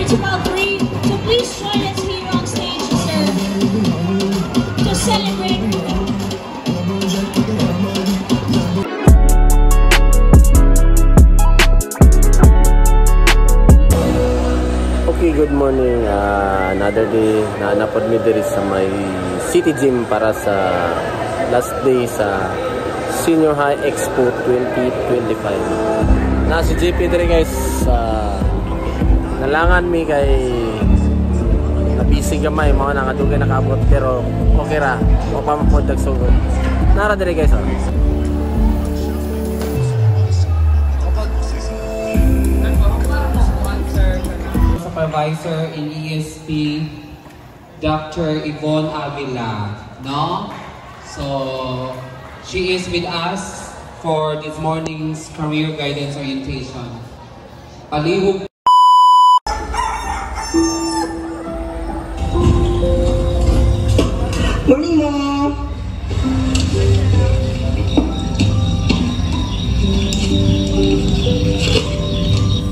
Principal 3 to please join us here on stage, sir, to celebrate. Okay, good morning. Another day na napod mi diri sa may City Gym para sa last day sa Senior High Expo 2025. Na si JP diri guys. Nalangan mi kay nabisig gamay mga nangadugay nakaabot pero okay ra. O pa mapod dagsugod. Nara diri guys. Supervisor in ESP, Dr. Yvonne Avila, no? So, she is with us for this morning's career guidance orientation. Palihog. Morning mo!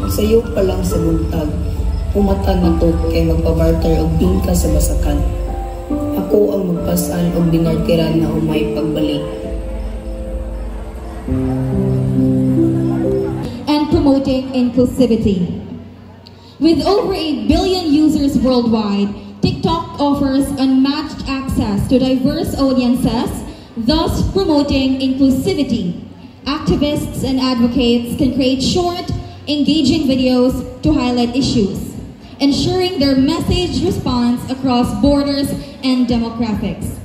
Sayo pa lang sa buntag, umatan na to kay magpabarter og bingka sa basakan. Ako ang magpasan og binartiran na umay pagbalik. And promoting inclusivity. With over 8 billion users worldwide, TikTok offers unmatched access to diverse audiences, thus promoting inclusivity. Activists and advocates can create short, engaging videos to highlight issues, ensuring their message responds across borders and demographics.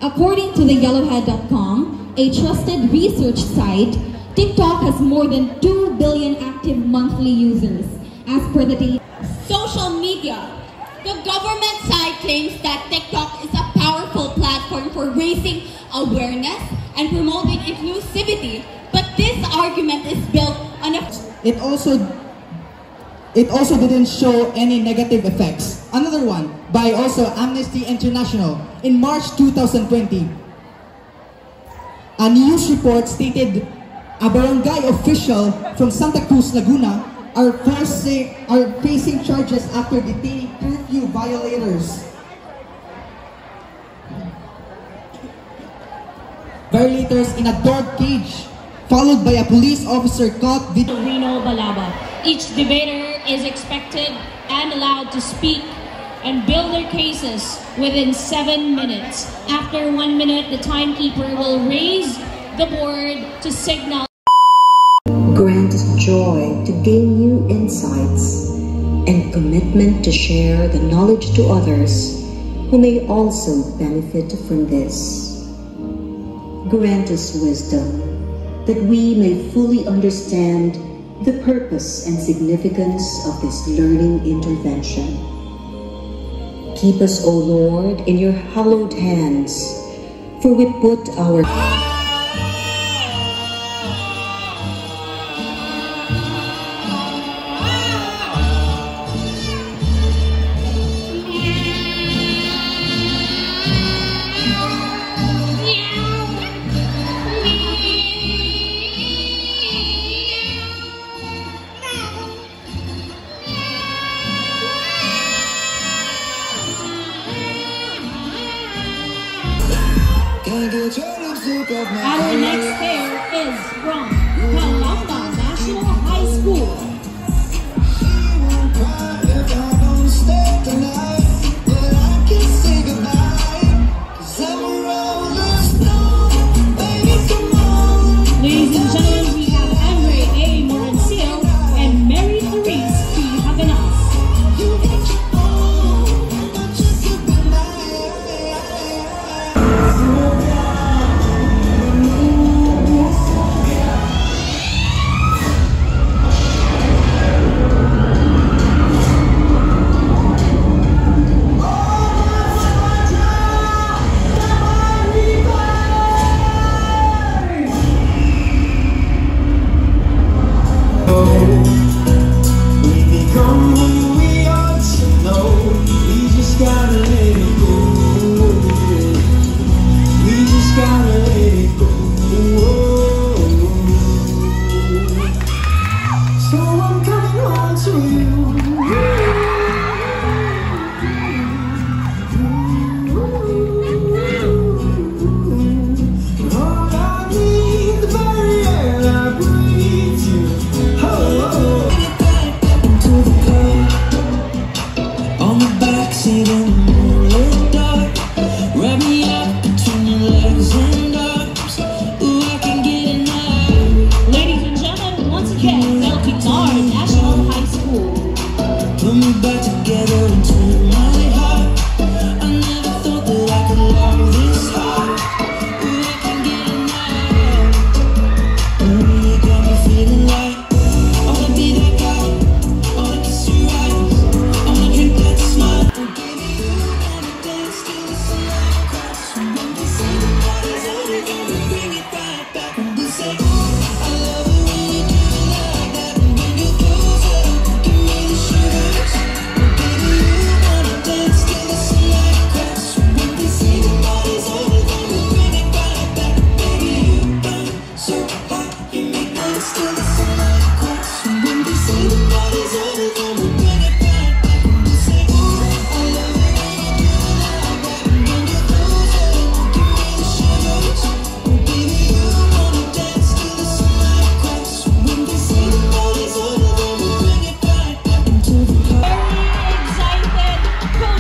According to the Yellowhead.com, a trusted research site, TikTok has more than 2 billion active monthly users. As per the data, social media. The government side claims that TikTok is a powerful platform for raising awareness and promoting inclusivity, but this argument is built on a... It also didn't show any negative effects. Another one by also Amnesty International in March 2020. A news report stated a barangay official from Santa Cruz, Laguna are facing charges after detaining curfew violators. Violators in a dog cage, followed by a police officer caught video. Reno Balaba. Each debater is expected and allowed to speak and build their cases within 7 minutes. After 1 minute, the timekeeper will raise the board to signal. Grant us joy to gain new insights and commitment to share the knowledge to others who may also benefit from this. Grant us wisdom that we may fully understand the purpose and significance of this learning intervention. Keep us, O Lord, in your hallowed hands, for we put our... Our next pair is from Calamba National High School. Ladies and gentlemen, we have Andre A. Morencio and Mary Therese P. Havenas.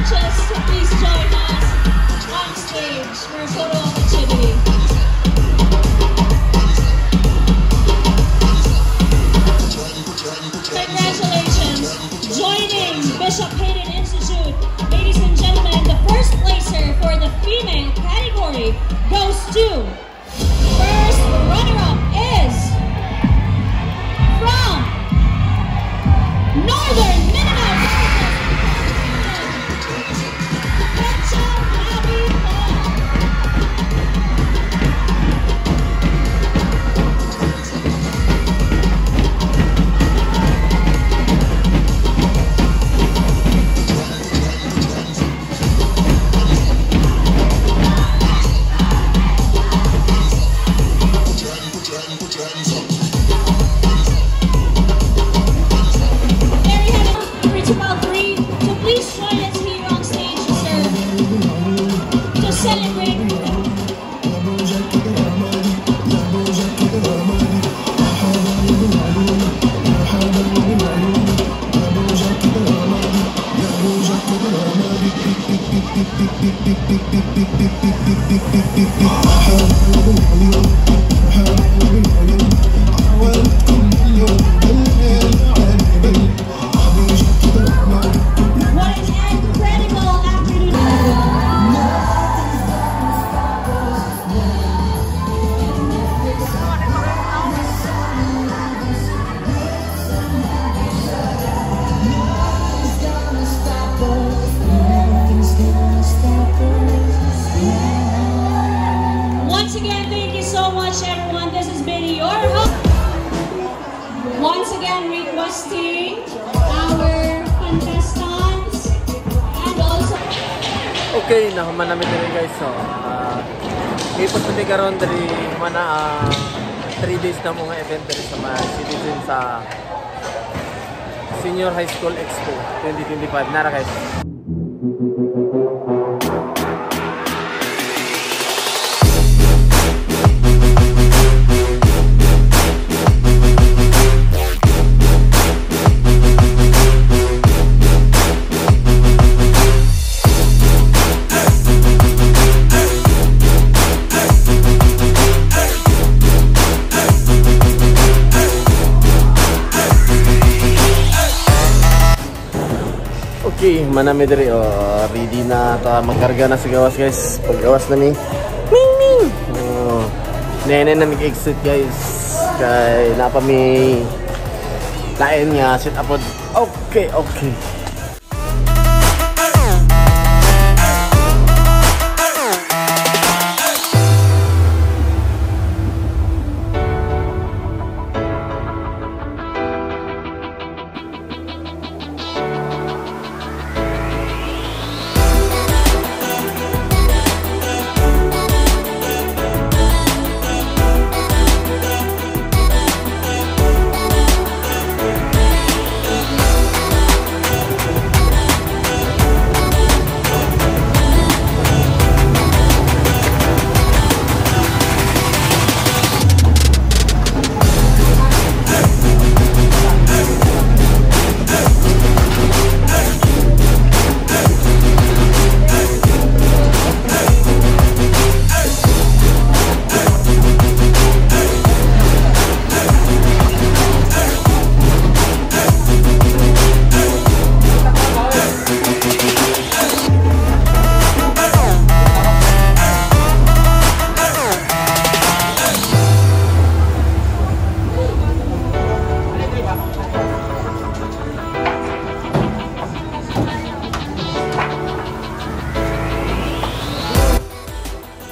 coaches to please join us on stage for a photo opportunity. Congratulations! Joining Bishop Hayden Institute, ladies and gentlemen, the first placer for the female category goes to first runner-up is from Northern Mindanao. Once again, requesting our contestants and also... Okay, nahuman namin din guys. So, ipot namin karon dari mana 3 days na mga event dari sa mga citizen sa Senior High School Expo 2025. Nara guys. Okay, manami diri ready na ta magkarga na sa gawas guys. Paggawas na ni Ming. Nene na nag-exit guys. Kay napa mi lain nga set up. Okay.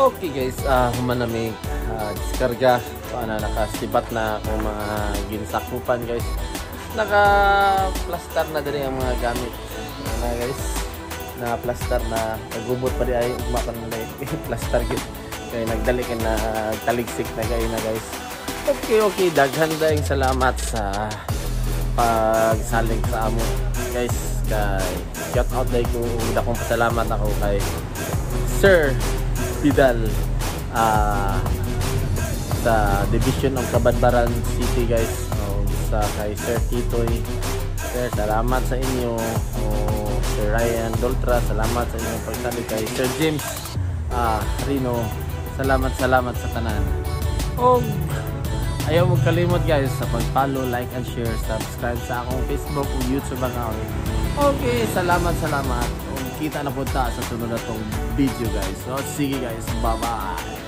Okay guys, humanami diskarga. Paano nakasibat na akong mga ginsakupan guys. Naka-plaster na din ang mga gamit na guys. Na-plaster na nagubot pa di ay umapan na plaster guys. Kaya nagdali ka na taligsik na gaya na guys. Okay, daghan dahil salamat sa pagsaling sa amo guys. Kay shout out dahil ko dakong pasalamat ako kay Sir Vidal sa Division of Cabadbaran City guys. Sa kay Sir Titoy, Sir, salamat sa inyo. Sir Ryan Doltra, salamat sa inyong pagsalig. Kay Sir James Rino, salamat sa tanan. Ayaw mong kalimot guys sa pag-follow, like and share, subscribe sa akong Facebook o YouTube account. Okay, salamat. Kita na punta sa sunod na tong video guys. So sige guys, bye bye.